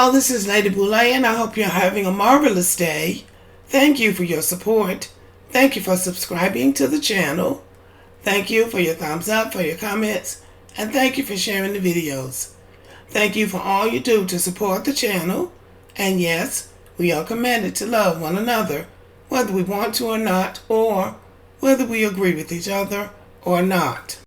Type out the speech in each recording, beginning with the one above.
Hello, this is Lady Boulay, and I hope you're having a marvelous day. Thank you for your support. Thank you for subscribing to the channel. Thank you for your thumbs up, for your comments, and thank you for sharing the videos. Thank you for all you do to support the channel. And yes, we are commanded to love one another, whether we want to or not, or whether we agree with each other or not.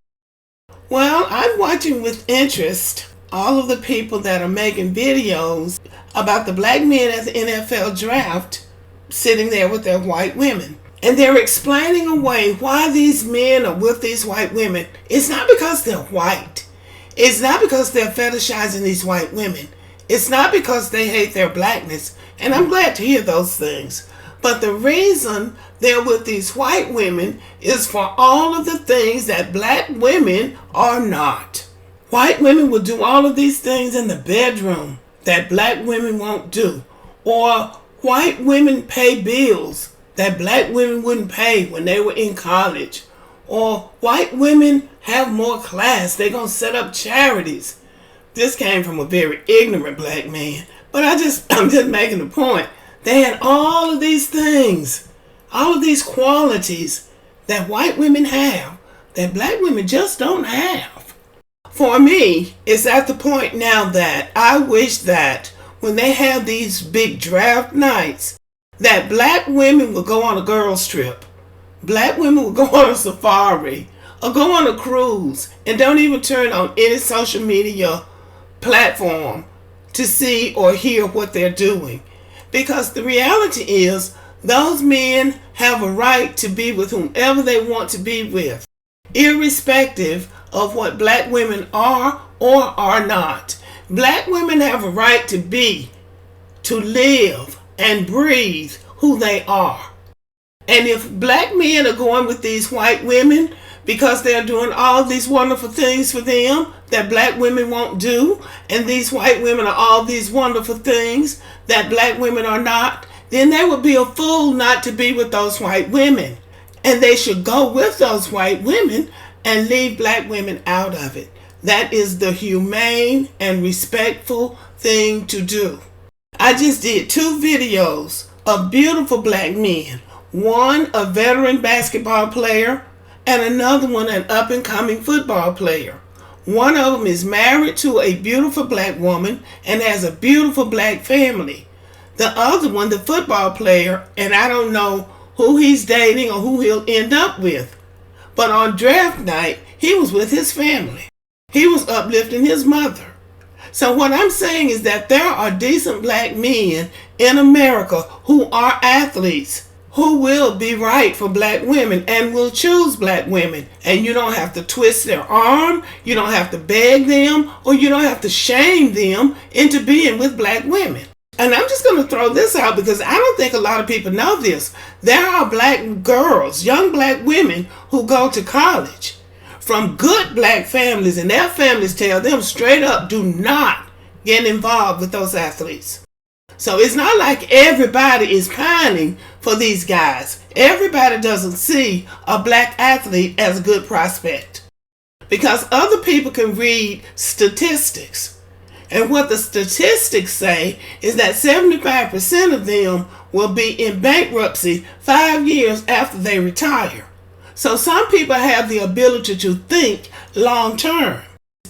Well, I'm watching with interest all of the people that are making videos about the black men at the NFL draft sitting there with their white women. And they're explaining away why these men are with these white women. It's not because they're white. It's not because they're fetishizing these white women. It's not because they hate their blackness. And I'm glad to hear those things. But the reason they're with these white women is for all of the things that black women are not. White women will do all of these things in the bedroom that black women won't do. Or white women pay bills that black women wouldn't pay when they were in college. Or white women have more class. They're going to set up charities. This came from a very ignorant black man. But I'm just making a point. They had all of these things, all of these qualities that white women have that black women just don't have. For me, it's at the point now that I wish that when they have these big draft nights, that black women will go on a girls trip. Black women will go on a safari or go on a cruise and don't even turn on any social media platform to see or hear what they're doing. Because the reality is, those men have a right to be with whomever they want to be with, irrespective of what black women are or are not. Black women have a right to be, to live, and breathe who they are. And if black men are going with these white women because they're doing all these wonderful things for them that black women won't do, and these white women are all these wonderful things that black women are not, then they would be a fool not to be with those white women. And they should go with those white women and leave black women out of it. That is the humane and respectful thing to do. I just did 2 videos of beautiful black men. One, a veteran basketball player, and another one, an up-and-coming football player. One of them is married to a beautiful black woman and has a beautiful black family. The other one, the football player, and I don't know who he's dating or who he'll end up with. But on draft night, he was with his family. He was uplifting his mother. So what I'm saying is that there are decent black men in America who are athletes, who will be right for black women and will choose black women. And you don't have to twist their arm, you don't have to beg them, or you don't have to shame them into being with black women. And I'm just going to throw this out because I don't think a lot of people know this. There are black girls, young black women who go to college from good black families, and their families tell them straight up, do not get involved with those athletes. So it's not like everybody is pining for these guys. Everybody doesn't see a black athlete as a good prospect because other people can read statistics. And what the statistics say is that 75% of them will be in bankruptcy 5 years after they retire. So some people have the ability to think long term.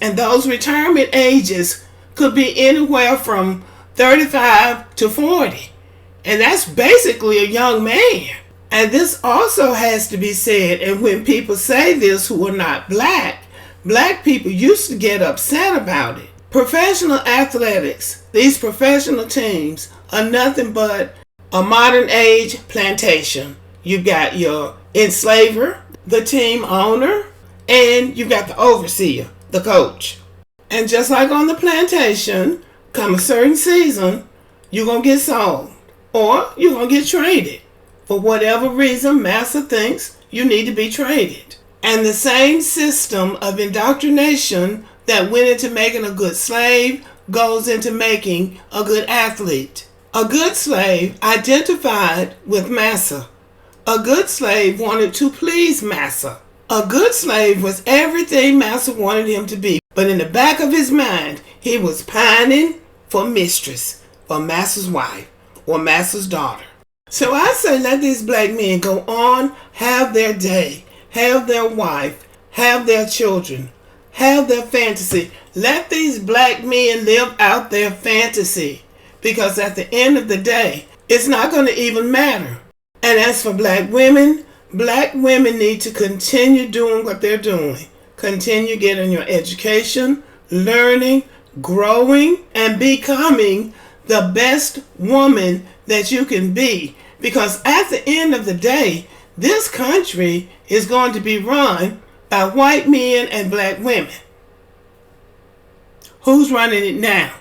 And those retirement ages could be anywhere from 35 to 40. And that's basically a young man. And this also has to be said. And when people say this who are not black, black people used to get upset about it. Professional athletics, these professional teams, are nothing but a modern age plantation. You got your enslaver, the team owner, and you got the overseer, the coach. And just like on the plantation, come a certain season, you're going to get sold or you're going to get traded. For whatever reason, massa thinks you need to be traded. And the same system of indoctrination that went into making a good slave goes into making a good athlete. A good slave identified with massa. A good slave wanted to please massa. A good slave was everything massa wanted him to be. But in the back of his mind, he was pining for mistress, for master's wife, or master's daughter. So I say let these black men go on, have their day, have their wife, have their children, have their fantasy. Let these black men live out their fantasy, because at the end of the day, it's not going to even matter. And as for black women need to continue doing what they're doing. Continue getting your education, learning, growing, and becoming the best woman that you can be. Because at the end of the day, this country is going to be run by white men and black women. Who's running it now?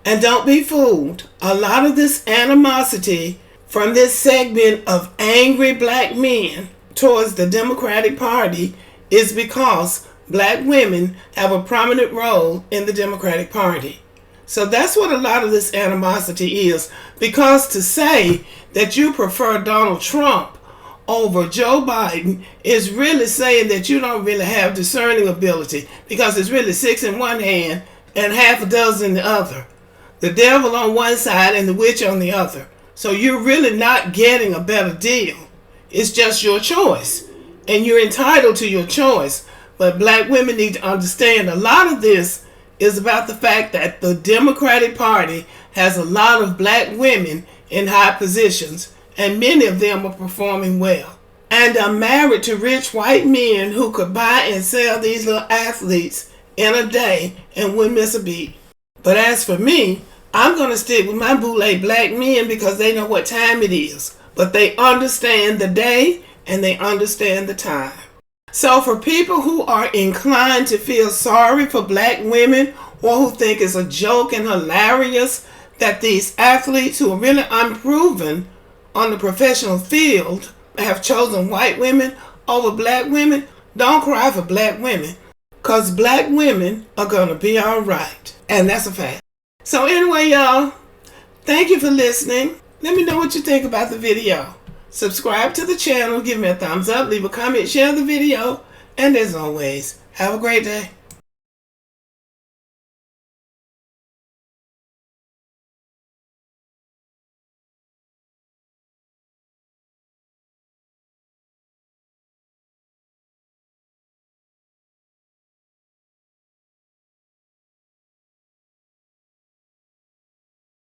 And don't be fooled. A lot of this animosity from this segment of angry black men towards the Democratic Party is because black women have a prominent role in the Democratic Party. So that's what a lot of this animosity is. Because to say that you prefer Donald Trump over Joe Biden is really saying that you don't really have discerning ability, because it's really 6 in one hand and half a dozen in the other. The devil on one side and the witch on the other. So you're really not getting a better deal. It's just your choice. And you're entitled to your choice. But black women need to understand a lot of this is about the fact that the Democratic Party has a lot of black women in high positions, and many of them are performing well. And are married to rich white men who could buy and sell these little athletes in a day and wouldn't miss a beat. But as for me, I'm going to stick with my boule black men because they know what time it is. But they understand the day and they understand the time. So for people who are inclined to feel sorry for black women, or who think it's a joke and hilarious that these athletes who are really unproven on the professional field have chosen white women over black women, don't cry for black women, because black women are going to be all right. And that's a fact. So anyway, y'all, thank you for listening. Let me know what you think about the video. Subscribe to the channel, give me a thumbs up, leave a comment, share the video, and as always, have a great day.